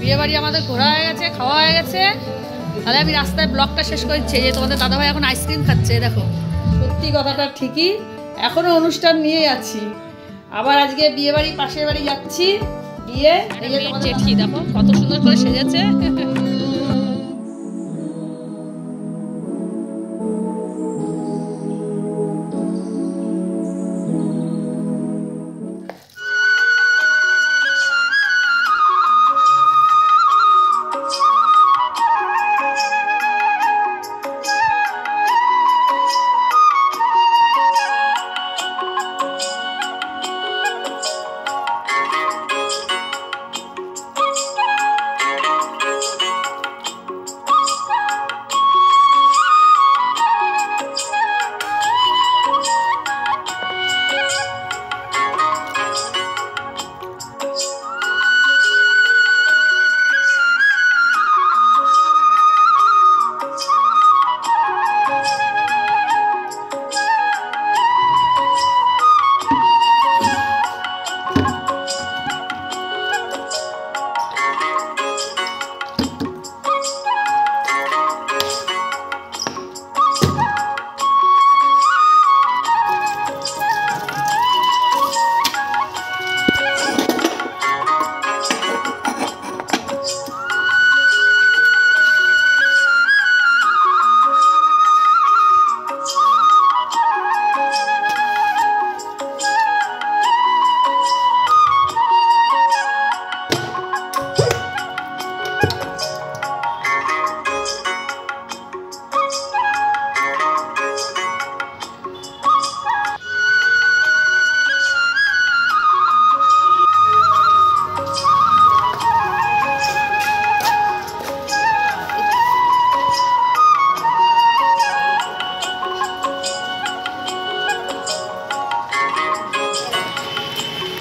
বিয়ে বাড়ি আমাদের ঘোরা হয়ে গেছে, খাওয়া হয়ে গেছে। তাহলে আমি রাস্তায় ব্লগটা শেষ করছি। যে তোমাদের দাদাভাই এখন আইসক্রিম খাচ্ছে, দেখো সত্যি কথাটা ঠিকই, এখনো অনুষ্ঠান নিয়ে আছি। আবার আজকে বিয়ে বাড়ি পাশের বাড়ি যাচ্ছি। বিয়ে এই যে তোমাদের জেঠি দেখো কত সুন্দর করে সেজেছে।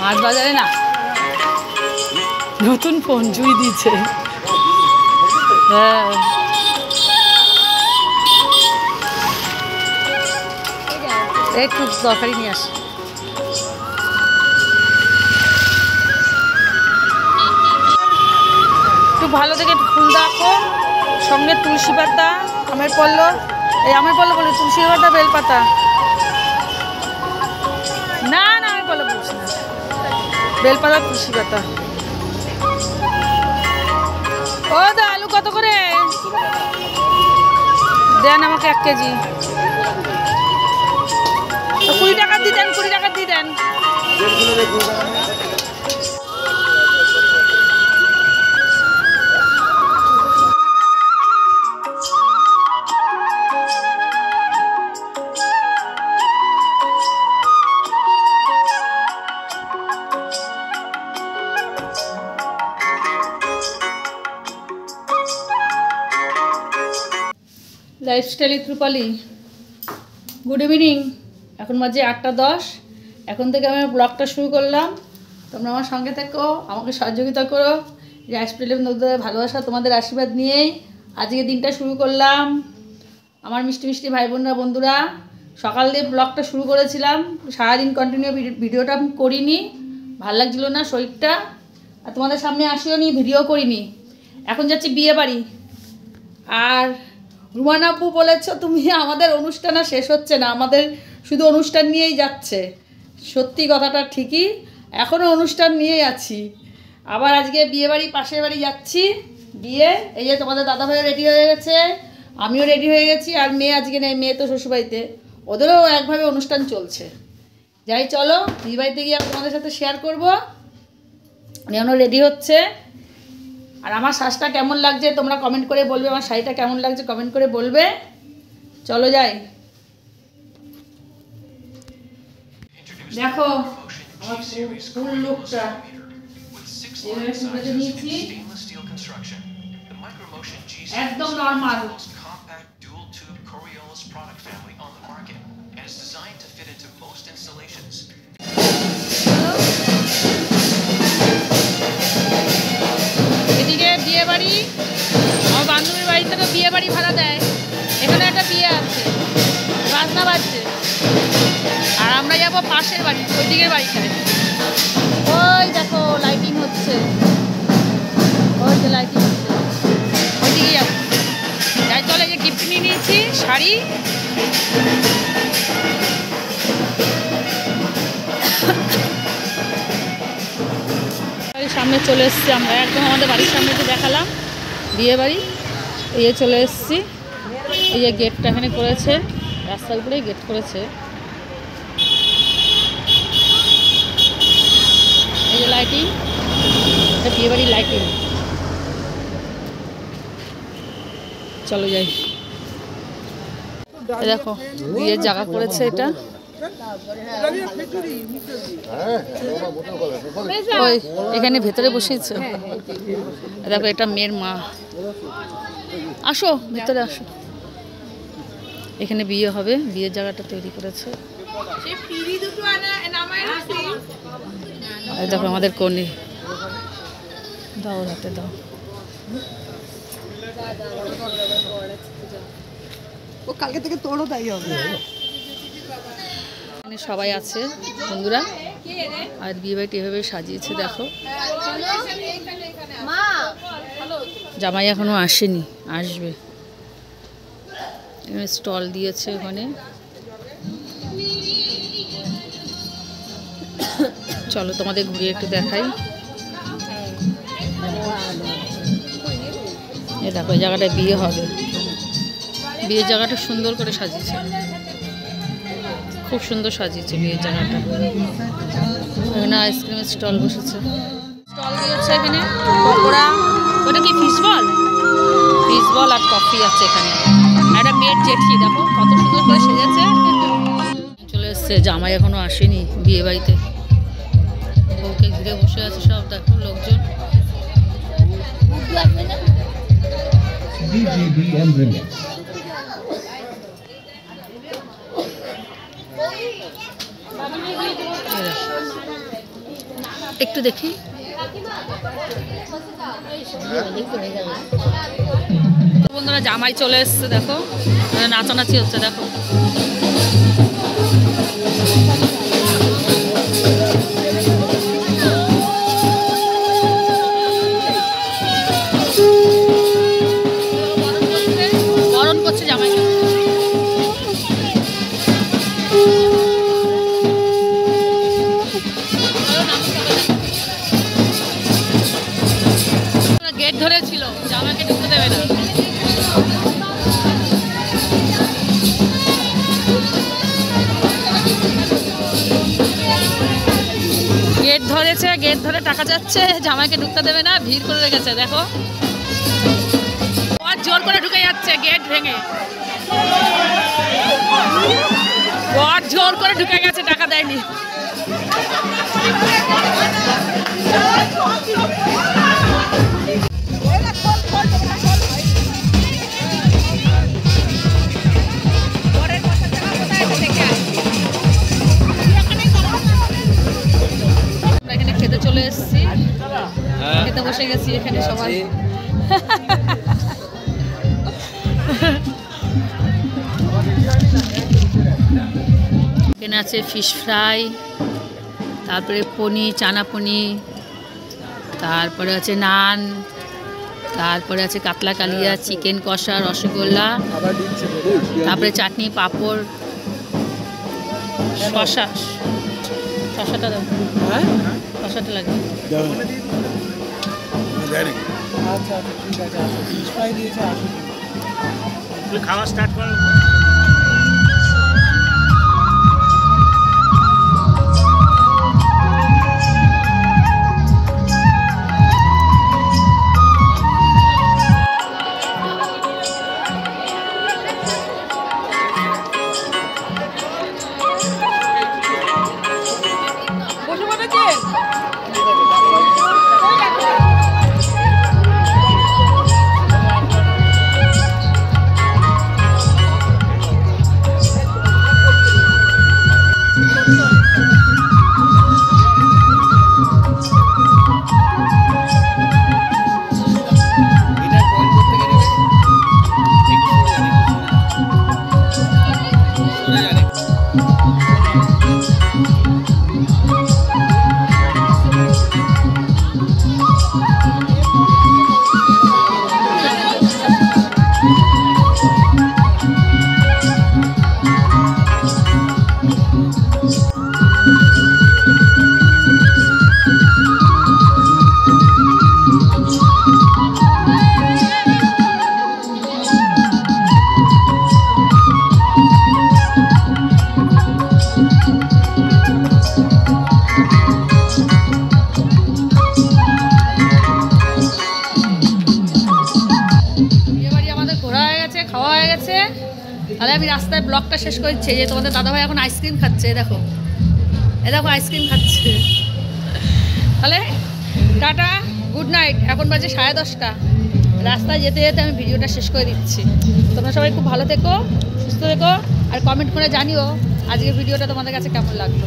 মাছ বাজারে না নতুন ফোন জুই দিচ্ছে। হ্যাঁ একটু তরকারি নিয়ে আসি। একটু ভালো দেখে ফুল রাখো, সঙ্গে তুলসী পাতা, আমের পল্ল, এই আমের পল্ল বলে তুলসী পাতা, বেলপাতা না না আমের পল্ল বলছি না, বেলপাতা তুলসী পাতা। ও দা আলু কত করে দেন আমাকে 1 কেজি? 20 টাকা দিয়ে দেন, 20 টাকা দিয়ে দেন। লাইফস্টাইল রূপালী, গুড ইভিনিং। এখন বাজে 8টা 10। এখন থেকে আমি ব্লগটা শুরু করলাম। তোমরা আমার সঙ্গে থেকো, আমাকে সহযোগিতা করো। লাইফস্টাইলের মধ্যে ভালোবাসা, তোমাদের আশীর্বাদ নিয়েই আজকে দিনটা শুরু করলাম। আমার মিষ্টি মিষ্টি ভাই বোনরা, বন্ধুরা, সকাল দিয়ে ব্লগটা শুরু করেছিলাম, সারাদিন কন্টিনিউ ভিডিওটা আমি করিনি, ভাল লাগছিলো না শরীরটা, আর তোমাদের সামনে আসিও নি, ভিডিও করিনি। এখন যাচ্ছি বিয়ে বাড়ি। আর রুমান আপু বলেছ তুমি আমাদের অনুষ্ঠান আর শেষ হচ্ছে না, আমাদের শুধু অনুষ্ঠান নিয়েই যাচ্ছে। সত্যি কথাটা ঠিকই, এখনও অনুষ্ঠান নিয়েই আছি। আবার আজকে বিয়ে বাড়ি পাশের বাড়ি যাচ্ছি। বিয়ে এই যে তোমাদের দাদাভাই রেডি হয়ে গেছে, আমিও রেডি হয়ে গেছি। আর মেয়ে আজকে নেই, মেয়ে তো শ্বশুরবাড়িতে, ওদেরও একভাবে অনুষ্ঠান চলছে। যাই চলো বিয়ে বাড়িতে গিয়ে তোমাদের সাথে শেয়ার করবো। এখনও রেডি হচ্ছে। আর আমার সাজটা কেমন লাগছে তোমরা কমেন্ট করে বলবে, আমার শাড়িটা কেমন লাগছে কমেন্ট করে বলবে। চলো যাই। দেখো আমার ফুল লুকটা নিয়েছি, একদম নর্মাল। এদিকে বিয়ে বাড়ি, আমার বান্ধবীর বাড়িতে তো বিয়ে বাড়ি ভাড়া দেয়, এখানে একটা বিয়ে আছে, বাজনা বাজছে। আর আমরা যাবো পাশের বাড়ি, ওই দিকের বাড়িটায়। ওই দেখো লাইটিং হচ্ছে, ওই যে নিয়ে নিয়েছি, শাড়ি। বাড়ির সামনে চলে এসেছি আমরা, একদম আমাদের বাড়ির সামনে তো দেখালাম বিয়ে বাড়ি। এই চলে এসেছি, এই যে গেটটা এখানে করেছে, রাস্তার উপরেই গেট করেছে। এই যে লাইটিং, এটা বিয়ে বাড়ির লাইটিং। চলো যাই। দেখো বিয়ের জায়গা করেছে এটা। ওই এখানে ভেতরে বসেছে। দেখো এটা মেয়ের মা। আসো ভেতরে আসো, এখানে বিয়ে হবে, বিয়ের জায়গাটা তৈরি করেছে। দেখো আমাদের কনে, দাও হাতে দাও। ও কালকে থেকে তোরও তাই হবে। সবাই আছে বন্ধুরা, আর বিয়ে বাড়িটি এভাবে সাজিয়েছে দেখো। জামাই এখনো আসেনি, আসবে। স্টল দিয়েছে ওখানে। চলো তোমাদের ঘুরিয়ে একটু দেখাই। এই দেখো এই জায়গাটায় বিয়ে হবে, বিয়ের জায়গাটা সুন্দর করে সাজিয়েছে, খুব সুন্দর সাজিয়েছে বিয়ের জায়গাটা। এখানে আইসক্রিমের স্টল বসেছে, স্টল দিয়েছে এখানে পকোড়া। ওটা কি ফিশ বল? ফিশ বল আর কফি আছে এখানে। একটা মেয়ের জেঠি দেখো কত সুন্দর করে সেজেছে। চলে এসছে, জামাই এখনো আসেনি বিয়ে বাড়িতে, বউকে ঘিরে বসে আছে সব দেখো লোকজন। একটু দেখি, বন্ধুরা জামাই চলে এসছে দেখো, নাচানাচি হচ্ছে দেখো। বরণ করছে জামাইকে। গেট ধরেছিল, জামাইকে ঢুকতে দেবে না। গেট ধরেছে, গেট ধরে টাকা যাচ্ছে, জামাইকে ঢুকতে দেবে না, ভিড় করে রেখেছে দেখো। আর জোর করে ঢুকে যাচ্ছে গেট ভেঙে, বর জোর করে ঢুকে গেছে, টাকা দেয়নি। এখানে খেতে চলে এসেছি, খেতে বসে গেছি এখানে সবাই। এখানে আছে ফিশ ফ্রাই, তারপরে পনির, চানা পনির, তারপরে আছে নান, তারপরে আছে কাতলা কালিয়া, চিকেন কষা, রসগোল্লা, তারপরে চাটনি, পাঁপড়, শশা। শশাটা দাও, শশাটা লাগবে। খাওয়া স্টার্ট করো। তাহলে আমি রাস্তায় ব্লগটা শেষ করছি। যে তোমাদের দাদাভাই এখন আইসক্রিম খাচ্ছে, দেখো আইসক্রিম খাচ্ছে। তাহলে টাটা, গুড নাইট। এখন বাজে 10:30। রাস্তায় যেতে যেতে আমি ভিডিওটা শেষ করে দিচ্ছি। তোমরা সবাই খুব ভালো থেকো, সুস্থ থেকো, আর কমেন্ট করে জানিও আজকের ভিডিওটা তোমাদের কাছে কেমন লাগলো।